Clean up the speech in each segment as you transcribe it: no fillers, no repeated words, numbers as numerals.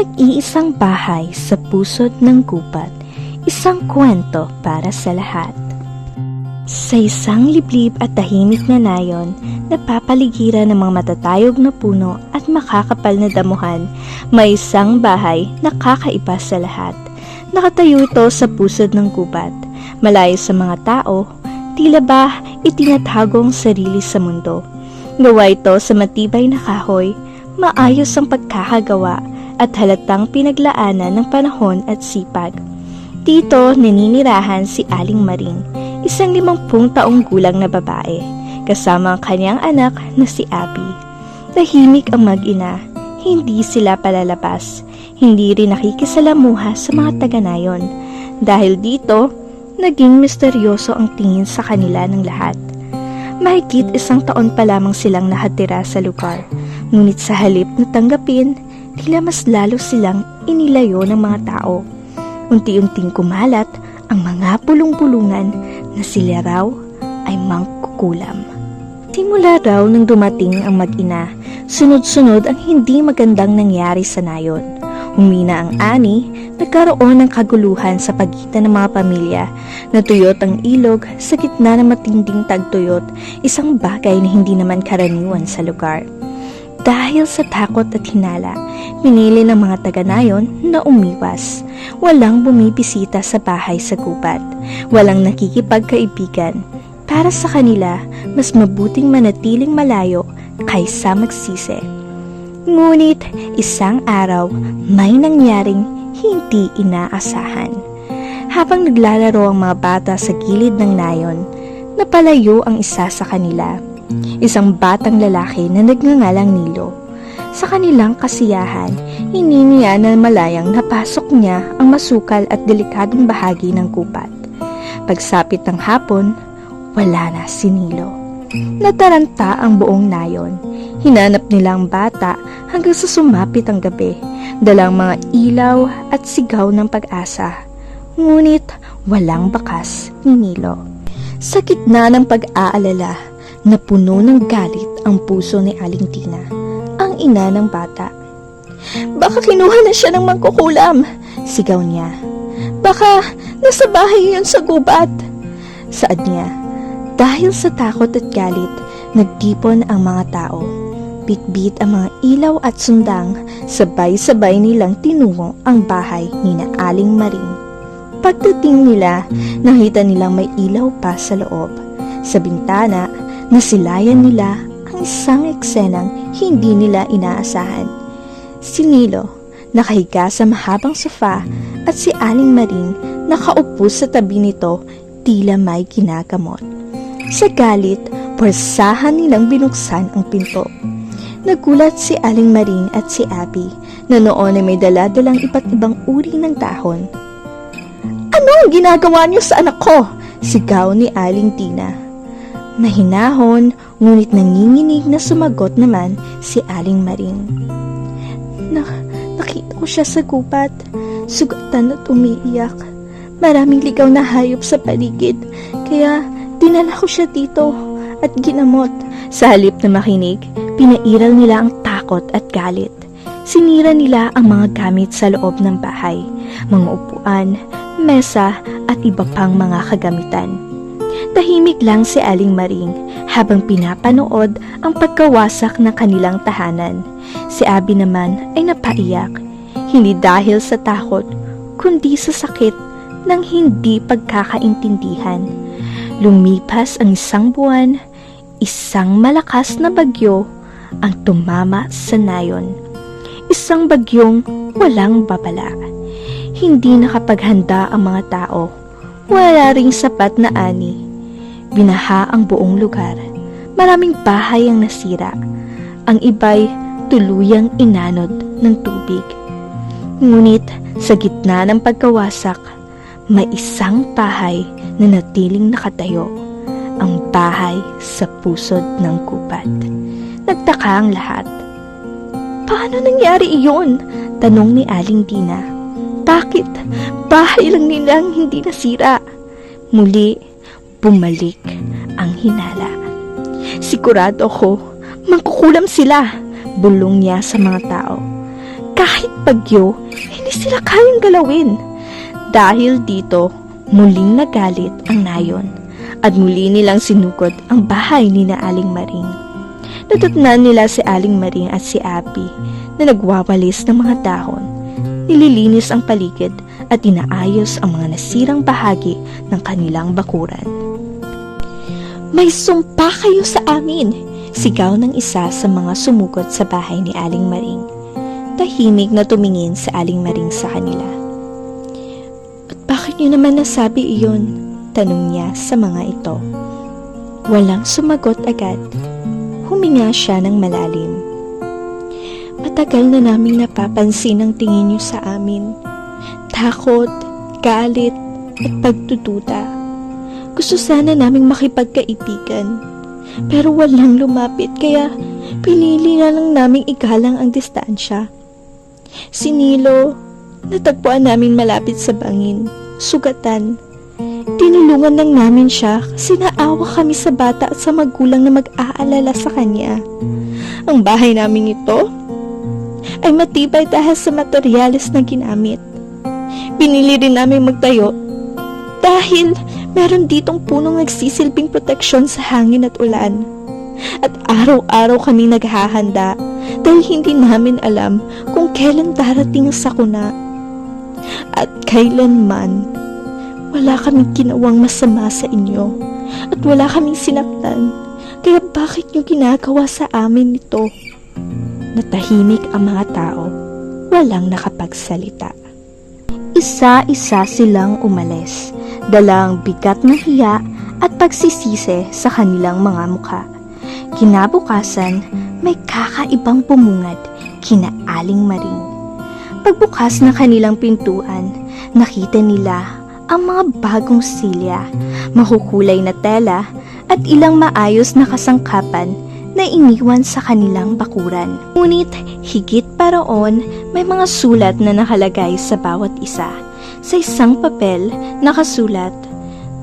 nag-iisang bahay sa pusod ng gubat, isang kwento para sa lahat. Sa isang liblib at tahimik na nayon, napapaligiran ng mga matatayog na puno at makakapal na damuhan, may isang bahay na kakaiba sa lahat. Nakatayo ito sa pusod ng gubat, malayo sa mga tao, tila ba itinatago ang sarili sa mundo. Gawa ito sa matibay na kahoy, maayos ang pagkakagawa at halatang pinaglaanan ng panahon at sipag. Dito naninirahan si Aling Maring, isang 50 taong gulang na babae, kasama ang kanyang anak na si Abby. Tahimik ang mag-ina, hindi sila palalabas, hindi rin nakikisalamuha sa mga taga-nayon. Dahil dito, naging misteryoso ang tingin sa kanila ng lahat. Mahigit 1 taon pa lamang silang nakatira sa lugar, ngunit sa halip na tanggapin, tila mas lalo silang inilayo ng mga tao. Unti-unting kumalat ang mga pulong-pulungan na sila raw ay mangkukulam. Simula raw nang dumating ang mag-ina, sunod-sunod ang hindi magandang nangyari sa nayon. Humina ang ani, nagkaroon ng kaguluhan sa pagitan ng mga pamilya, natuyot ang ilog sa gitna ng matinding tagtuyot, isang bagay na hindi naman karaniwan sa lugar. Dahil sa takot at hinala, pinili ng mga taga-nayon na umiwas. Walang bumibisita sa bahay sa gubat. Walang nakikipagkaibigan. Para sa kanila, mas mabuting manatiling malayo kaysa magsisi. Ngunit isang araw, may nangyaring hindi inaasahan. Habang naglalaro ang mga bata sa gilid ng nayon, napalayo ang isa sa kanila. Isang batang lalaki na nagngangalang Nilo. Sa kanilang kasiyahan, hindi niya na malayang napasok niya ang masukal at delikadong bahagi ng gubat. Pagsapit ng hapon, wala na si Nilo. Nataranta ang buong nayon. Hinanap nila ang bata hanggang sa sumapit ang gabi, dalang mga ilaw at sigaw ng pag-asa. Ngunit walang bakas ni Nilo. Sa gitna ng pag-aalala, napuno ng galit ang puso ni Aling Tina, ang ina ng bata. "Baka kinuha na siya ng mangkukulam," sigaw niya. "Baka nasa bahay yun sa gubat," saad niya. Dahil sa takot at galit, nagtipon ang mga tao. Bitbit ang mga ilaw at sundang, sabay-sabay nilang tinungo ang bahay ni na Aling Maring. Pagdating nila, nakita nilang may ilaw pa sa loob. Sa bintana, nasilayan nila ang isang eksenang hindi nila inaasahan. Si Nilo, nakahiga sa mahabang sofa, at si Aling Maring nakaupo sa tabi nito, tila may ginagamot. Sa galit, pwersahan nilang binuksan ang pinto. Nagulat si Aling Maring at si Abby na noon ay may dala-dalang iba't ibang uri ng dahon. "Ano ang ginagawa niyo sa anak ko?" sigaw ni Aling Tina. Mahinahon, ngunit nanginginig na sumagot naman si Aling Maring. Nakita ko siya sa gubat, sugatan at umiiyak. Maraming ligaw na hayop sa paligid, kaya dinala ko siya dito at ginamot." Sa halip na makinig, pinairal nila ang takot at galit. Sinira nila ang mga gamit sa loob ng bahay, mga upuan, mesa at iba pang mga kagamitan. Tahimik lang si Aling Maring habang pinapanood ang pagkawasak ng kanilang tahanan. Si Abby naman ay napaiyak, hindi dahil sa takot, kundi sa sakit ng hindi pagkakaintindihan. Lumipas ang 1 buwan, isang malakas na bagyo ang tumama sa nayon. Isang bagyong walang babala. Hindi nakapaghanda ang mga tao. Wala ring sapat na ani. Binaha ang buong lugar. Maraming bahay ang nasira. Ang iba'y tuluyang inanod ng tubig. Ngunit sa gitna ng pagkawasak, may isang bahay na natiling nakatayo. Ang bahay sa pusod ng gubat. Nagtaka ang lahat. "Paano nangyari iyon?" tanong ni Aling Tina. "Bakit? Bahay lang nilang hindi nasira." Muli, bumalik ang hinala. "Sigurado ko, mangkukulam sila," bulong niya sa mga tao. kahit bagyo, hindi sila kayang galawin. Dahil dito, muling nagalit ang nayon at muli nilang sinugod ang bahay ni na Aling Maring. Natatnan nila si Aling Maring at si Abby na nagwawalis ng mga dahon, nililinis ang paligid at inaayos ang mga nasirang bahagi ng kanilang bakuran. "May sumpa kayo sa amin!" sigaw ng isa sa mga sumugod sa bahay ni Aling Maring. Tahimik na tumingin si Aling Maring sa kanila. "At bakit niyo naman nasabi iyon?" tanong niya sa mga ito. Walang sumagot agad. Huminga siya ng malalim. "Matagal na naming napapansin ang tingin niyo sa amin. Takot, galit, at pagtututa. Gusto sana naming makipagkaibigan, pero walang lumapit kaya pinili na lang naming igalang ang distansya. Si Nilo, natagpuan namin malapit sa bangin, sugatan. Tinulungan lang namin siya kasi naawa kami sa bata at sa magulang na mag-aalala sa kanya. Ang bahay namin ito ay matibay dahil sa materyales na ginamit. Pinili rin namin magtayo dahil meron ditong punong nagsisilbing proteksyon sa hangin at ulan. At araw-araw kami naghahanda dahil hindi namin alam kung kailan darating ang sakuna. At kailanman, wala kaming ginawang masama sa inyo at wala kaming sinaktan. Kaya bakit nyo ginagawa sa amin ito?" Natahimik ang mga tao. Walang nakapagsalita. Isa-isa silang umalis, dalang bigat ng hiya at pagsisisi sa kanilang mga mukha. Kinabukasan, may kakaibang bumungad kina Aling Maring. Pagbukas ng kanilang pintuan, nakita nila ang mga bagong silya, makukulay na tela at ilang maayos na kasangkapan na iniwan sa kanilang bakuran. Ngunit higit pa roon, may mga sulat na nakalagay sa bawat isa. Sa isang papel, nakasulat,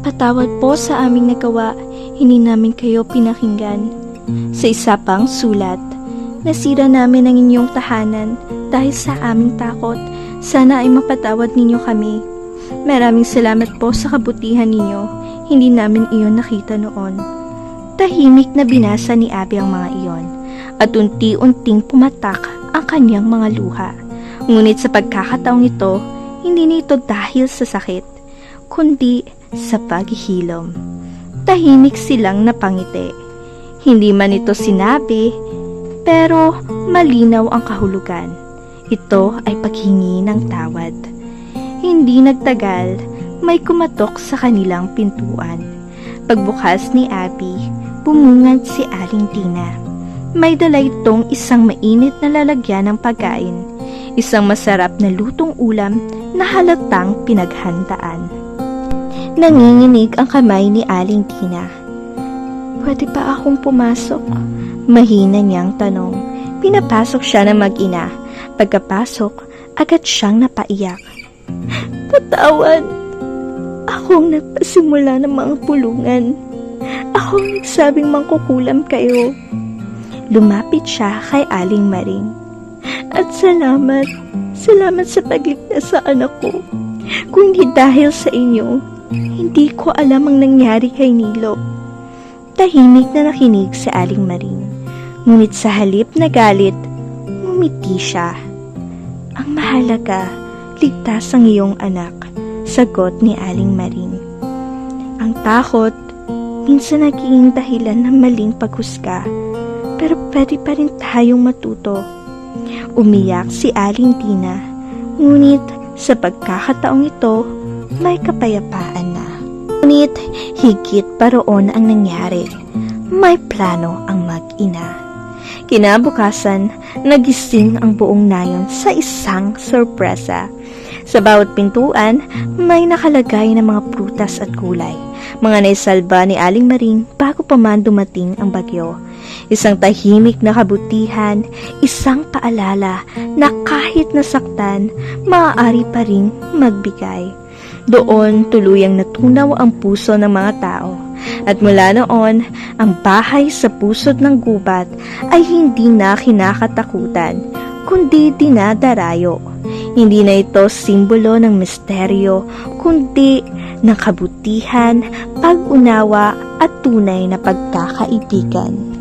"Patawad po sa aming nagawa, hindi namin kayo pinakinggan." Sa isa pang sulat, "Nasira namin ang inyong tahanan dahil sa aming takot. Sana ay mapatawad ninyo kami. Maraming salamat po sa kabutihan ninyo. Hindi namin iyon nakita noon." Tahimik na binasa ni Abby ang mga iyon at unti-unting pumatak ang kanyang mga luha. Ngunit sa pagkakataong ito, hindi nito dahil sa sakit, kundi sa paghihilom. Tahimik silang napangiti. Hindi man ito sinabi, pero malinaw ang kahulugan. Ito ay paghingi ng tawad. Hindi nagtagal, may kumatok sa kanilang pintuan. Pagbukas ni Abby, bumungad si Aling Tina. May dala itong isang mainit na lalagyan ng pagkain, isang masarap na lutong ulam na halatang pinaghandaan. Nanginginig ang kamay ni Aling Tina. "Pwede ba akong pumasok?" Mahina niyang tanong. Pinapasok siya ng mag-ina. Pagkapasok, agad siyang napaiyak. "Patawad! Akong nagpasimula ng mga pulungan. Akong nagsabing mangkukulam kayo." Lumapit siya kay Aling Maring. "At salamat sa pagligtas sa anak ko. Kung hindi dahil sa inyo, hindi ko alam ang nangyari kay Nilo." Tahimik na nakinig si Aling Maring. Ngunit sa halip na galit, ngumiti siya. "Ang mahalaga, ligtas ang iyong anak," sagot ni Aling Maring. "Ang takot, minsan naging dahilan ng maling paghusga, pero pwede pa rin tayong matuto." Umiyak si Aling Tina, ngunit sa pagkakataong ito, may kapayapaan na. Ngunit higit pa roon ang nangyari. May plano ang mag-ina. Kinabukasan, nagising ang buong nayon sa isang sorpresa. Sa bawat pintuan, may nakalagay na mga prutas at gulay, mga naisalba ni Aling Maring bago pa man dumating ang bagyo. Isang tahimik na kabutihan, isang paalala na kahit nasaktan, maaari pa ring magbigay. Doon tuluyang natunaw ang puso ng mga tao. At mula noon, ang bahay sa pusod ng gubat ay hindi na kinakatakutan, kundi dinadarayo. Hindi na ito simbolo ng misteryo, kundi ng kabutihan, pag-unawa at tunay na pagkakaibigan.